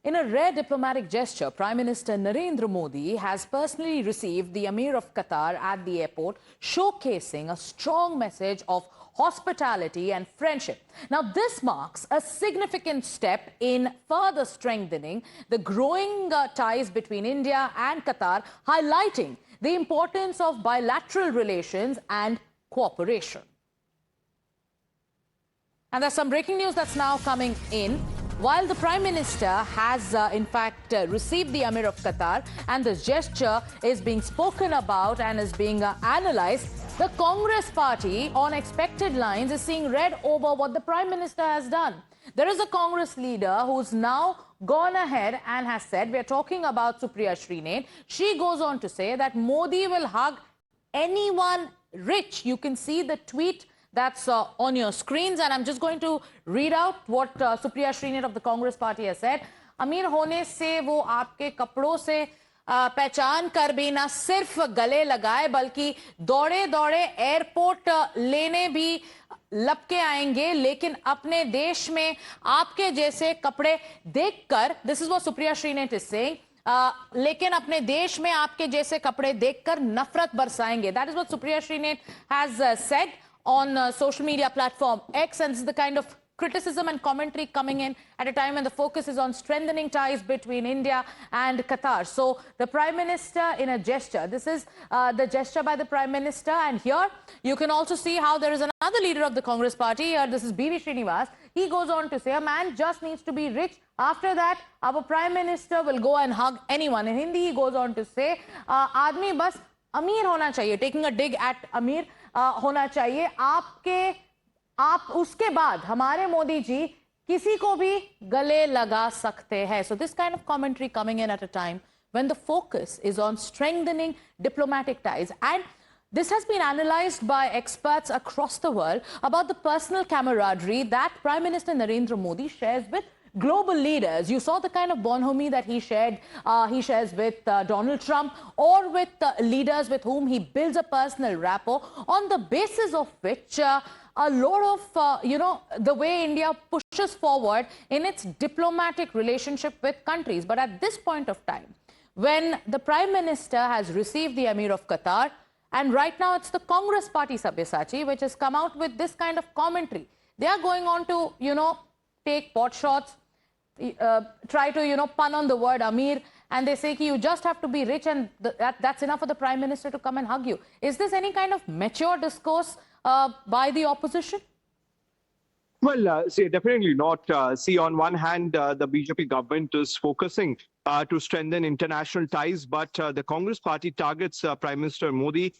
In a rare diplomatic gesture, Prime Minister Narendra Modi has personally received the Amir of Qatar at the airport, showcasing a strong message of hospitality and friendship. Now, this marks a significant step in further strengthening the growing ties between India and Qatar, highlighting the importance of bilateral relations and cooperation. And there's some breaking news that's now coming in. While the Prime Minister has, in fact, received the Amir of Qatar and this gesture is being spoken about and is being analysed, the Congress party, on expected lines, is seeing red over what the Prime Minister has done. There is a Congress leader who's now gone ahead and has said, we're talking about Supriya Srinath. She goes on to say that Modi will hug anyone rich. You can see the tweet that's on your screens, and I'm just going to read out what Supriya Srinath of the Congress party has said. अमीर होने से वो आपके कपड़ों से पहचान कर भी ना सिर्फ गले लगाए बल्कि दौड़े दौड़े एयरपोर्ट लेने भी लपके आएंगे, लेकिन अपने देश में आपके जैसे कपड़े देखकर, this is what Supriya Srinath is saying, लेकिन अपने देश में आपके जैसे कपड़े देखकर नफरत बरसाएंगे. That is what Supriya Srinath has said on social media platform X, and this is the kind of criticism and commentary coming in at a time when the focus is on strengthening ties between India and Qatar. So the Prime Minister in a gesture, this is the gesture by the Prime Minister, and here you can also see how there is another leader of the Congress party, this is B.V. Srinivas. He goes on to say, a man just needs to be rich. After that, our Prime Minister will go and hug anyone. In Hindi, he goes on to say, आदमी बस अमीर होना चाहिए, taking a dig at Amir, होना चाहिए. आप उसके बाद हमारे मोदी जी किसी को भी गले लगा सकते हैं. So this kind of commentary coming in at a time when the focus is on strengthening diplomatic ties, and this has been analysed by experts across the world about the personal camaraderie that Prime Minister Narendra Modi shares with global leaders. You saw the kind of bonhomie that he shares with Donald Trump, or with leaders with whom he builds a personal rapport, on the basis of which a lot of, the way India pushes forward in its diplomatic relationship with countries. But at this point of time, when the Prime Minister has received the Amir of Qatar, and right now it's the Congress party, Sabyasachi, which has come out with this kind of commentary. They are going on to, take pot shots, try to, pun on the word Amir, and they say you just have to be rich, and that's enough for the Prime Minister to come and hug you. Is this any kind of mature discourse by the opposition? Well, see, definitely not. See, on one hand, the BJP government is focusing to strengthen international ties, but the Congress party targets Prime Minister Modi.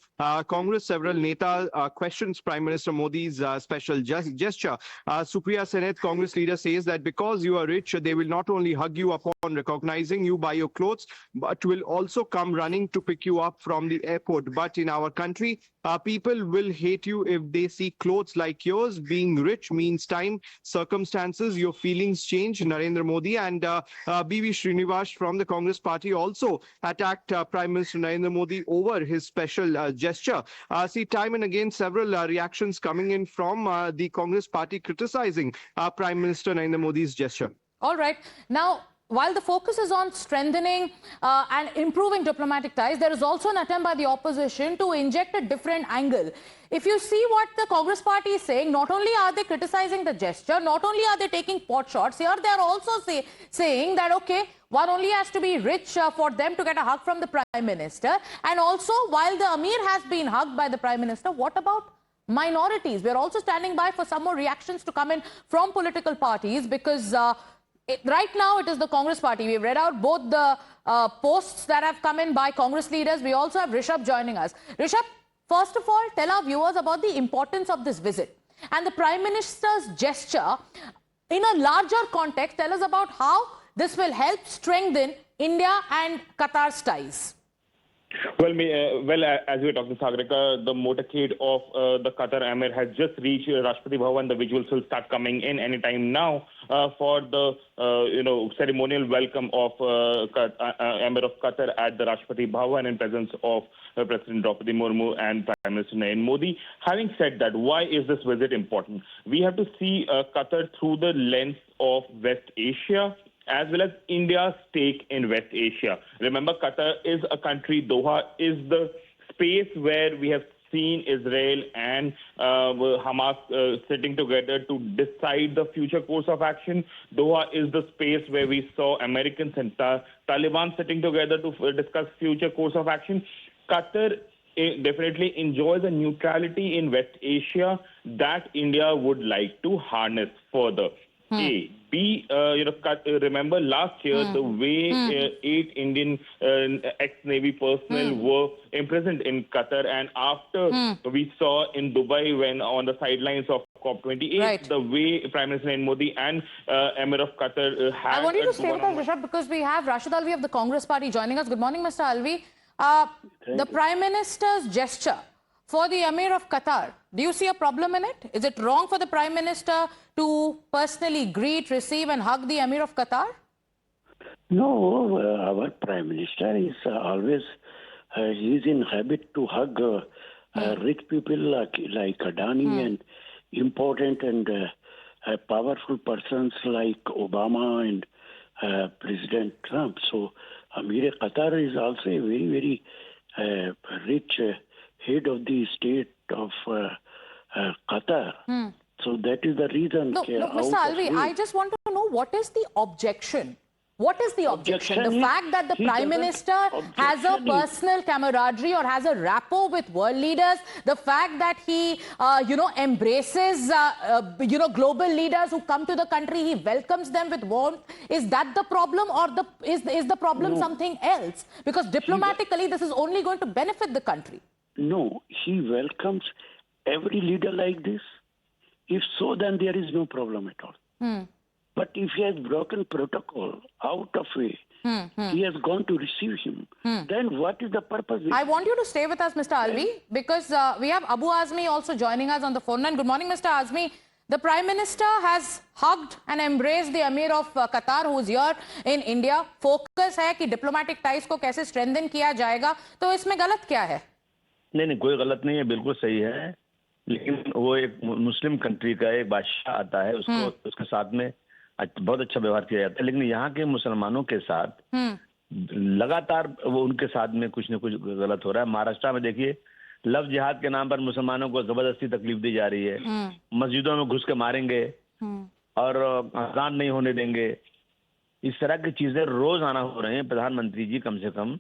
Congress, several Neta questions Prime Minister Modi's special gesture. Supriya Srinath, Congress leader, says that because you are rich, they will not only hug you upon recognizing you by your clothes, but will also come running to pick you up from the airport. But in our country, people will hate you if they see clothes like yours. Being rich means time, circumstances, your feelings change. Narendra Modi and B.V. Srinivas from the Congress party also attacked Prime Minister Narendra Modi over his special gesture. See, time and again, several reactions coming in from the Congress party criticizing Prime Minister Narendra Modi's gesture. All right. Now, while the focus is on strengthening and improving diplomatic ties, there is also an attempt by the opposition to inject a different angle. If you see what the Congress party is saying, not only are they criticizing the gesture, not only are they taking pot shots, here they are also saying that, okay, one only has to be rich for them to get a hug from the Prime Minister. And also, while the Amir has been hugged by the Prime Minister, what about minorities? We're also standing by for some more reactions to come in from political parties, because right now it is the Congress party. We've read out both the posts that have come in by Congress leaders. We also have Rishabh joining us. Rishabh, first of all, tell our viewers about the importance of this visit and the Prime Minister's gesture. In a larger context, tell us about how this will help strengthen India and Qatar's ties. Well, as we were talking, Sagarika, the motorcade of the Qatar Amir has just reached Rashtrapati Bhavan. The visuals will start coming in anytime now for the ceremonial welcome of Amir of Qatar at the Rashtrapati Bhavan in presence of President Draupadi Murmu and Prime Minister Narendra Modi. Having said that, why is this visit important? We have to see Qatar through the lens of West Asia as well as India's stake in West Asia. Remember, Qatar is a country, Doha is the space where we have seen Israel and Hamas sitting together to decide the future course of action. Doha is the space where we saw Americans and Taliban sitting together to discuss future course of action. Qatar definitely enjoys a neutrality in West Asia that India would like to harness further. A. B. Remember last year the way 8 Indian ex-Navy personnel were imprisoned in Qatar, and after we saw in Dubai when on the sidelines of COP28, the way Prime Minister Narendra Modi and Amir of Qatar had. I want you to stay with us, Rishabh, because we have Rashid Alvi of the Congress Party joining us. Good morning, Mr. Alvi. The Prime Minister's gesture for the Amir of Qatar, do you see a problem in it? Is it wrong for the Prime Minister to personally greet, receive and hug the Amir of Qatar? No, our Prime Minister is always, he's in habit to hug rich people like Adani and important and powerful persons like Obama and President Trump. So Amir of Qatar is also a very, very rich head of the state of Qatar. So that is the reason. No, Mr. Alvi, I just want to know, what is the objection? What is the objection? The fact that the Prime Minister has a personal camaraderie or has a rapport with world leaders, the fact that he, embraces, global leaders who come to the country, he welcomes them with warmth. Is that the problem, or is the problem something else? Because diplomatically, this is only going to benefit the country. No, he welcomes every leader like this. If so, then there is no problem at all. But if he has broken protocol out of way, he has gone to receive him, then what is the purpose? I want you to stay with us, Mr. Alvi, because we have Abu Azmi also joining us on the phone line. Good morning, Mr. Azmi. The Prime Minister has hugged and embraced the Amir of Qatar, who is here in India. Focus है कि diplomatic ties को कैसे strengthen किया जाएगा. तो इसमें गलत क्या है? नहीं, कोई गलत नहीं है, बिल्कुल सही है. लेकिन वो एक मुस्लिम कंट्री का एक बादशाह आता है, उसको उसके साथ में बहुत अच्छा व्यवहार किया जाता है. लेकिन यहाँ के मुसलमानों के साथ लगातार वो उनके साथ में कुछ न कुछ गलत हो रहा है. महाराष्ट्र में देखिए, लव जिहाद के नाम पर मुसलमानों को जबरदस्ती तकलीफ दी जा रही है. मस्जिदों में घुस के मारेंगे और अजान नहीं होने देंगे. इस तरह की चीजें रोज आना हो रहे हैं. प्रधानमंत्री जी कम से कम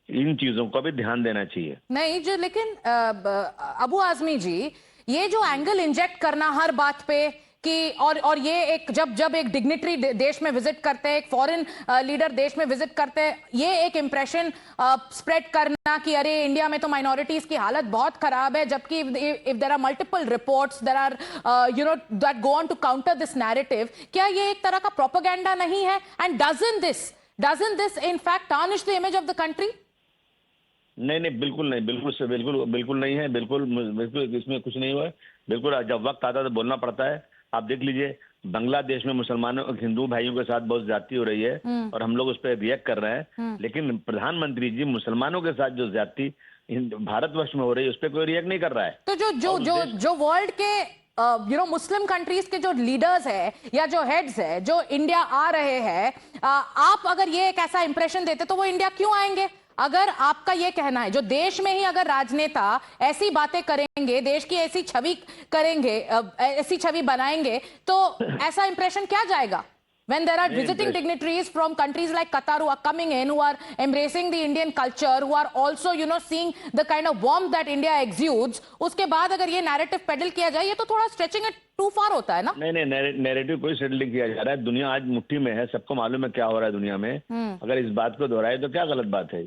इन चीजों को भी ध्यान देना चाहिए. नहीं जो, लेकिन अबू आजमी जी, ये जो एंगल इंजेक्ट करना हर बात पे कि और ये एक जब एक डिग्निटरी देश में विजिट करते हैं, एक फॉरेन लीडर देश में विजिट करते हैं, ये एक इंप्रेशन स्प्रेड करना कि अरे इंडिया में तो माइनॉरिटीज की हालत बहुत खराब है, जबकि if there are multiple reports there are that go on to counter this narrative, क्या ये एक तरह का प्रोपेगेंडा नहीं है? And doesn't this in fact tarnish the image of the country? नहीं, बिल्कुल नहीं, बिल्कुल नहीं है. बिल्कुल इसमें कुछ नहीं हुआ है. बिल्कुल जब वक्त आता है तो बोलना पड़ता है. आप देख लीजिए, बांग्लादेश में मुसलमानों हिंदू भाइयों के साथ बहुत ज्यादती हो रही है और हम लोग उस पर रिएक्ट कर रहे हैं. लेकिन प्रधानमंत्री जी मुसलमानों के साथ जो ज्यादती भारतवर्ष में हो रही है उस पर कोई रिएक्ट नहीं कर रहा है. तो जो वर्ल्ड के मुस्लिम कंट्रीज के जो लीडर्स है या जो हेड्स है जो इंडिया आ रहे हैं, आप अगर ये एक ऐसा इंप्रेशन देते तो वो इंडिया क्यों आएंगे? अगर आपका ये कहना है, जो देश में ही अगर राजनेता ऐसी बातें करेंगे, देश की ऐसी छवि करेंगे, ऐसी छवि बनाएंगे, तो ऐसा इंप्रेशन क्या जाएगा? When there are visiting dignitaries from countries like Qatar who are coming in, who are embracing the Indian culture, who are also, seeing the kind of warmth that India exudes, उसके बाद अगर ये narrative peddle किया जाए, ये तो थोड़ा stretching it too far होता है ना? नहीं, नैरेटिव कोई सेटल नहीं किया जा रहा है. दुनिया आज मुट्ठी में है, सबको मालूम है क्या हो रहा है दुनिया में. अगर इस बात को दोहराए तो क्या गलत बात है?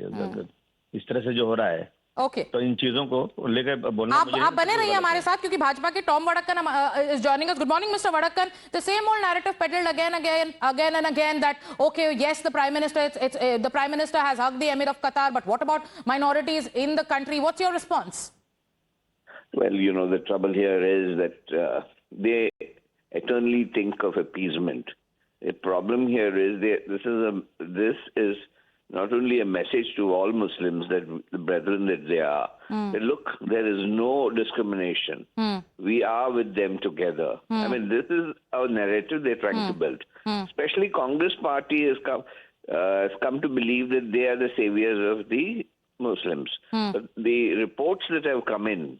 इस तरह से जो हो रहा है, ओके, तो इन चीजों को लेकर बोलना. आप बने रहिए हमारे साथ, क्योंकि भाजपा के Tom Vadakkan is joining us. Good morning mister Vadakkan. The same old narrative peddled again and again that okay, yes, the prime minister has hugged the Amir of Qatar, but what about minorities in the country? What's your response? Well, the trouble here is that they eternally think of appeasement. The problem here is this is not only a message to all Muslims, that the brethren that they are, that look, there is no discrimination. We are with them together. I mean, this is our narrative they're trying to build. Especially Congress party has come to believe that they are the saviors of the Muslims. But the reports that have come in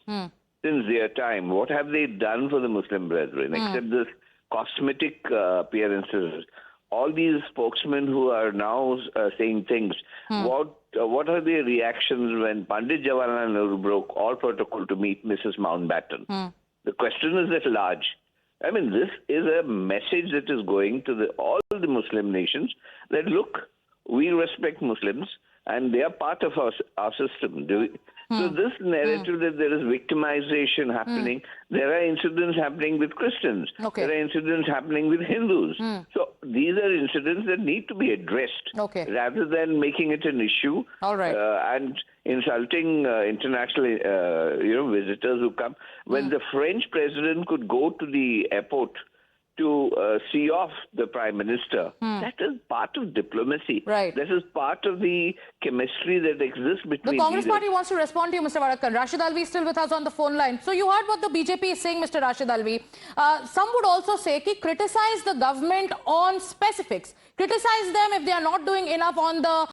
since their time, what have they done for the Muslim brethren, except this cosmetic appearances? All these spokesmen who are now saying things, what are their reactions when Pandit Jawaharlal Nehru broke all protocol to meet Mrs. Mountbatten? The question is at large. I mean, this is a message that is going to all the Muslim nations that, look, we respect Muslims and they are part of our system. So this narrative that there is victimization happening, there are incidents happening with Christians. Okay. There are incidents happening with Hindus. So these are incidents that need to be addressed rather than making it an issue. All right. And insulting international visitors who come. When the French president could go to the airport to see off the Prime Minister, that is part of diplomacy. Right. That is part of the chemistry that exists between The Congress leaders. party wants to respond to you, Mr. Varakan. Rashid Alvi is still with us on the phone line. So you heard what the BJP is saying, Mr. Rashid Alvi. Some would also say, criticize the government on specifics. Criticize them if they are not doing enough on the,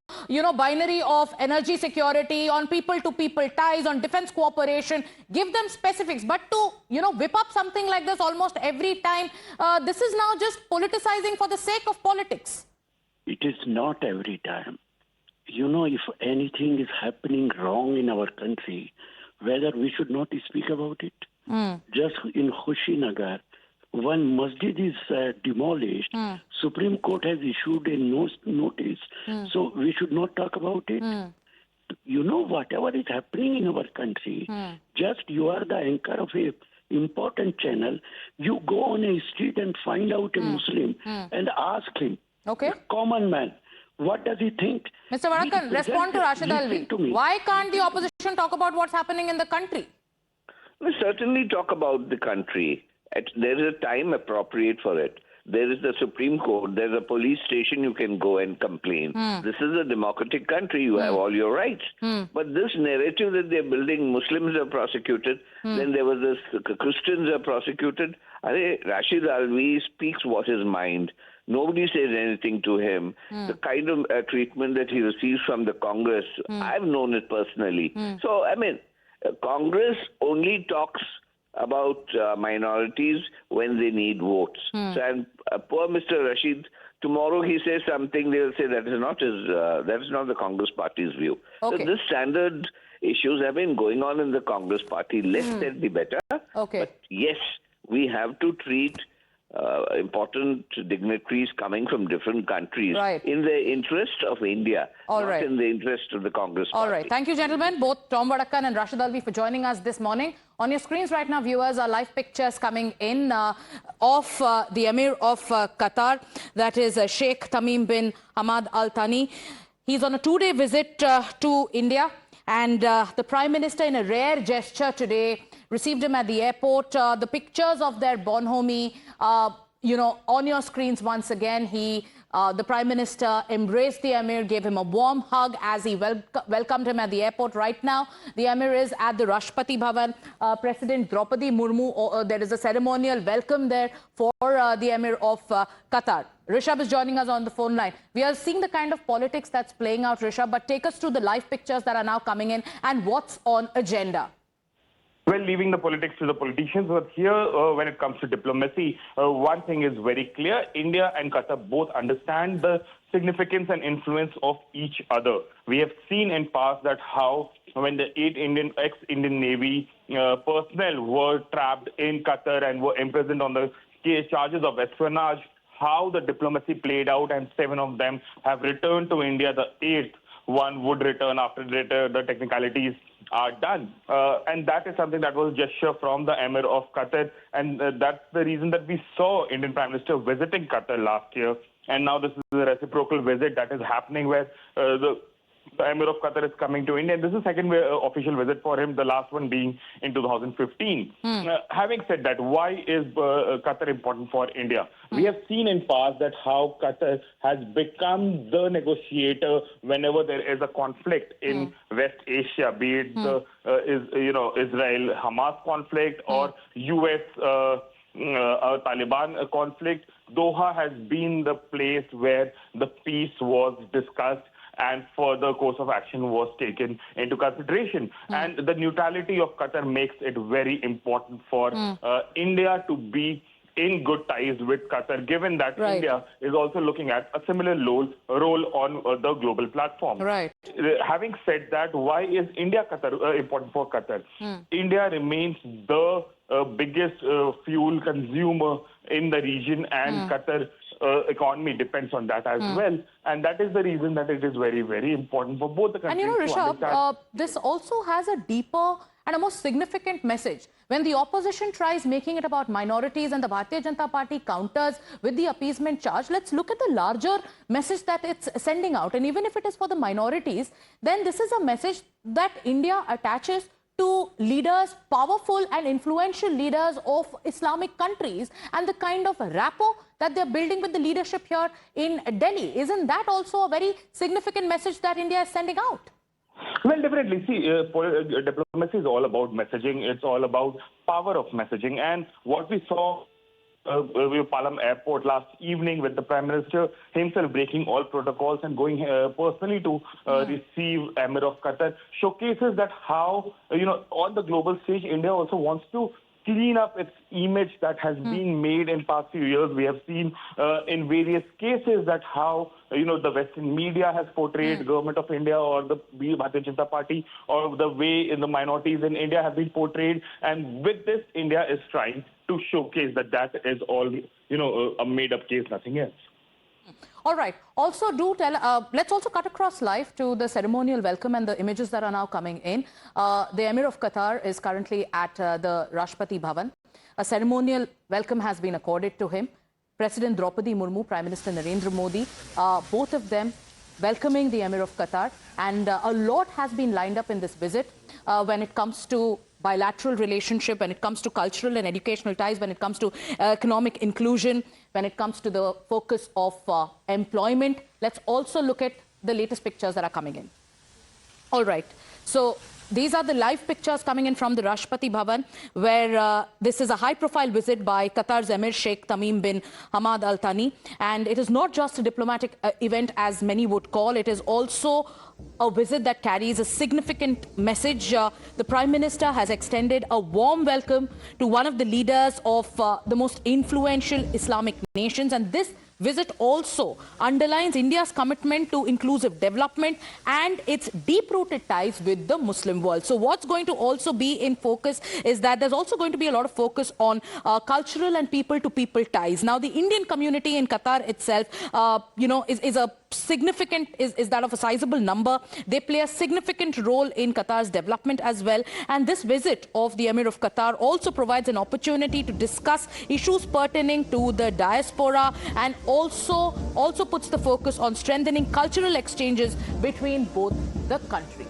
binary of energy security, on people-to-people ties, on defense cooperation. Give them specifics. But to, whip up something like this almost every time, this is now just politicizing for the sake of politics. It is not every time. If anything is happening wrong in our country, whether we should not speak about it. Just in Kushinagar, one masjid is demolished. Supreme Court has issued a notice. So we should not talk about it. Whatever is happening in our country, just you are the anchor of a important channel. You go on a street and find out a Muslim and ask him, a common man, what does he think? Mr. Varakan, respond to Rashid Alvi. Why can't the opposition talk about what's happening in the country? We certainly talk about the country. There is a time appropriate for it. There is the Supreme Court. There's a police station you can go and complain. This is a democratic country. You have all your rights. But this narrative that they're building, Muslims are prosecuted. Then there was this, Christians are prosecuted. Rashid Alvi speaks what his mind. Nobody says anything to him. The kind of treatment that he receives from the Congress, I've known it personally. So, Congress only talks about minorities when they need votes. And poor Mr. Rashid, tomorrow he says something, they'll say that is not the Congress party's view. So this standard issues have been going on in the Congress party. Less said the better. But yes, we have to treat important dignitaries coming from different countries in the interest of India, not in the interest of the Congress party. All right. Thank you, gentlemen, both Tom Varakan and Rashid Alvi, for joining us this morning. On your screens right now, viewers, are live pictures coming in of the Amir of Qatar, that is Sheikh Tamim bin Hamad Al Thani. He's on a two-day visit to India, and the Prime Minister, in a rare gesture today, received him at the airport. The pictures of their bonhomie, on your screens once again. The Prime Minister embraced the Emir, gave him a warm hug as he welcomed him at the airport. Right now, the Emir is at the Rashtrapati Bhavan. President Draupadi Murmu, there is a ceremonial welcome there for the Emir of Qatar. Rishabh is joining us on the phone line. We are seeing the kind of politics that's playing out, Rishabh, but take us through the live pictures that are now coming in and what's on agenda. Well, leaving the politics to the politicians, but here, when it comes to diplomacy, one thing is very clear. India and Qatar both understand the significance and influence of each other. We have seen in past that how when the 8 ex-Indian Navy personnel were trapped in Qatar and were imprisoned on the charges of espionage, how the diplomacy played out, and 7 of them have returned to India. The 8th one would return after the technicalities are done. And that is something that was a gesture from the Amir of Qatar. And that's the reason that we saw Indian Prime Minister visiting Qatar last year. And now this is a reciprocal visit that is happening where the the Amir of Qatar is coming to India. And this is the second official visit for him, the last one being in 2015. Having said that, why is Qatar important for India? We have seen in past that how Qatar has become the negotiator whenever there is a conflict in West Asia, be it the Israel-Hamas conflict or U.S. Taliban conflict. Doha has been the place where the peace was discussed and further course of action was taken into consideration. And the neutrality of Qatar makes it very important for India to be in good ties with Qatar, given that India is also looking at a similar role on the global platform. Having said that, why is India-Qatar important for Qatar? India remains the biggest fuel consumer in the region, and Qatar economy depends on that as well. And that is the reason that it is very, very important for both the countries. And Rishabh, this also has a deeper and a more significant message. When the opposition tries making it about minorities and the Bharatiya Janata Party counters with the appeasement charge, let's look at the larger message that it's sending out. And even if it is for the minorities, then this is a message that India attaches to leaders, powerful and influential leaders of Islamic countries, and the kind of rapport that they're building with the leadership here in Delhi. Isn't that also a very significant message that India is sending out? Well, definitely. See, diplomacy is all about messaging. It's all about power of messaging. And what we saw Palam Airport last evening with the Prime Minister himself breaking all protocols and going personally to receive Amir of Qatar showcases that how, on the global stage, India also wants to clean up its image that has been made in past few years. We have seen in various cases that how, the Western media has portrayed government of India or the Bharatiya Janata Party, or the way in the minorities in India have been portrayed. And with this, India is trying to showcase that that is all, a made-up case, nothing else. All right. Also, do tell, let's also cut across live to the ceremonial welcome and the images that are now coming in. The Amir of Qatar is currently at the Rashtrapati Bhavan. A ceremonial welcome has been accorded to him. President Draupadi Murmu, Prime Minister Narendra Modi, both of them welcoming the Amir of Qatar. And a lot has been lined up in this visit when it comes to bilateral relationship, when it comes to cultural and educational ties, when it comes to economic inclusion, when it comes to the focus of employment. Let's also look at the latest pictures that are coming in. All right. So these are the live pictures coming in from the Rashtrapati Bhavan, where this is a high-profile visit by Qatar's Emir Sheikh Tamim bin Hamad Al Thani. And it is not just a diplomatic event, as many would call. It is also a visit that carries a significant message. The Prime Minister has extended a warm welcome to one of the leaders of the most influential Islamic nations. And this visit also underlines India's commitment to inclusive development and its deep-rooted ties with the Muslim world. So what's going to also be in focus is that there's also going to be a lot of focus on cultural and people-to-people ties. Now, the Indian community in Qatar itself, is a significant, is that of a sizable number. They play a significant role in Qatar's development as well. And this visit of the Amir of Qatar also provides an opportunity to discuss issues pertaining to the diaspora, and also puts the focus on strengthening cultural exchanges between both the countries.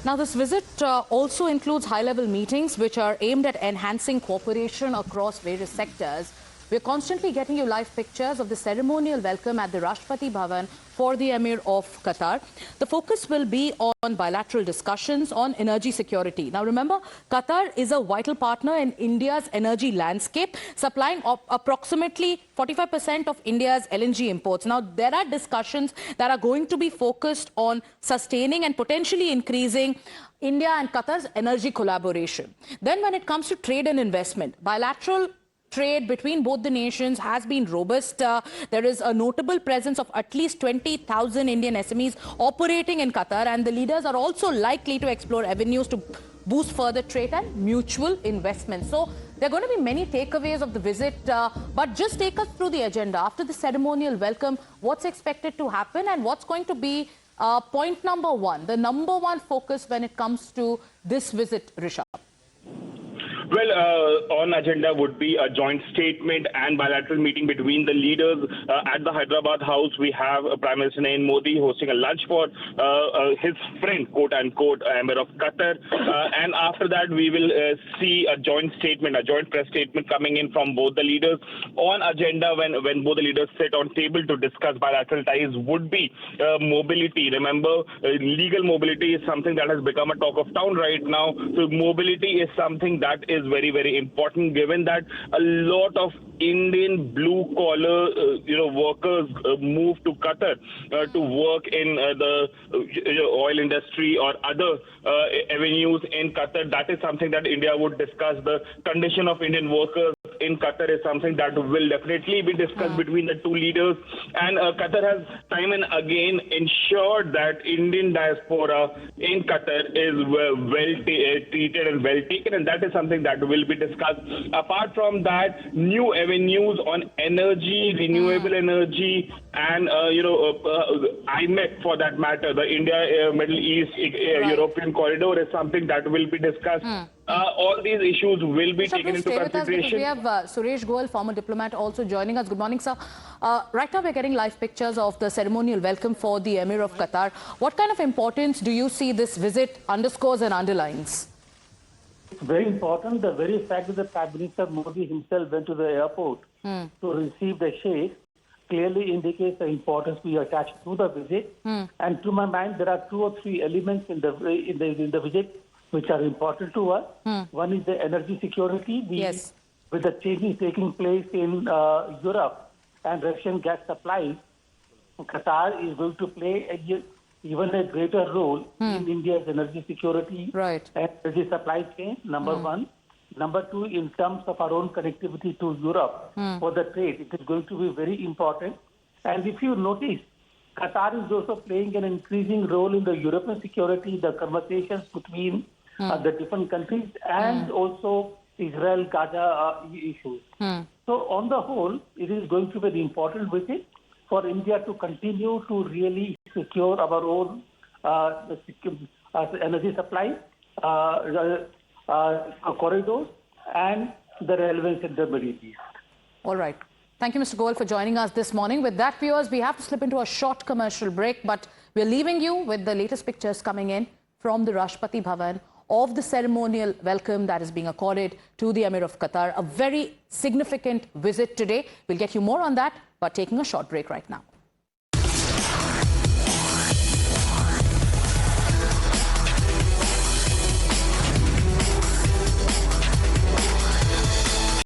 Now, this visit also includes high-level meetings which are aimed at enhancing cooperation across various sectors. We're constantly getting you live pictures of the ceremonial welcome at the Rashtrapati Bhavan for the Amir of Qatar. The focus will be on bilateral discussions on energy security. Now remember, Qatar is a vital partner in India's energy landscape, supplying approximately 45% of India's LNG imports. Now there are discussions that are going to be focused on sustaining and potentially increasing India and Qatar's energy collaboration. Then when it comes to trade and investment, bilateral trade between both the nations has been robust. There is a notable presence of at least 20,000 Indian SMEs operating in Qatar, and the leaders are also likely to explore avenues to boost further trade and mutual investment. So there are going to be many takeaways of the visit, but just take us through the agenda. After the ceremonial welcome, what's expected to happen and what's going to be point number one, the number one focus when it comes to this visit, Rishabh? Well, on agenda would be a joint statement and bilateral meeting between the leaders. At the Hyderabad House, we have Prime Minister Narendra Modi hosting a lunch for his friend, quote-unquote, Amir of Qatar. And after that, we will see a joint statement, a joint press statement coming in from both the leaders. On agenda, when both the leaders sit on table to discuss bilateral ties, would be mobility. Remember, legal mobility is something that has become a talk of town right now. So mobility is something that is very, very important, given that a lot of Indian blue-collar, workers move to Qatar to work in the oil industry or other avenues in Qatar. That is something that India would discuss. The condition of Indian workers in Qatar is something that will definitely be discussed between the two leaders. And Qatar has time and again ensured that Indian diaspora in Qatar is well treated and well taken, and that is something that will be discussed. Apart from that, new avenues on energy, renewable energy, and IMEC for that matter, the India Middle East European corridor is something that will be discussed. All these issues will be taken into consideration. We have Suresh Goel, former diplomat, also joining us. Good morning, sir. Right now we're getting live pictures of the ceremonial welcome for the Amir of Qatar. What kind of importance do you see this visit underscores and underlines? It's very important. The very fact that the Prime Minister Modi himself went to the airport to receive the Sheikh clearly indicates the importance we attach to the visit. And to my mind, there are 2 or 3 elements in the visit which are important to us. One is the energy security. With the changes taking place in Europe and Russian gas supplies, Qatar is going to play even a greater role in India's energy security and energy supply chain, number one. Number 2, in terms of our own connectivity to Europe for the trade, it is going to be very important. And if you notice, Qatar is also playing an increasing role in the European security, the conversations between the different countries, and also Israel-Gaza issues. So on the whole, it is going to be an important visit for India to continue to really secure our own energy supply, corridors, and the relevance in the Middle East. All right. Thank you, Mr. Goel, for joining us this morning. With that, viewers, we have to slip into a short commercial break, but we're leaving you with the latest pictures coming in from the Rashtrapati Bhavan of the ceremonial welcome that is being accorded to the Amir of Qatar. A very significant visit today. We'll get you more on that, but taking a short break right now.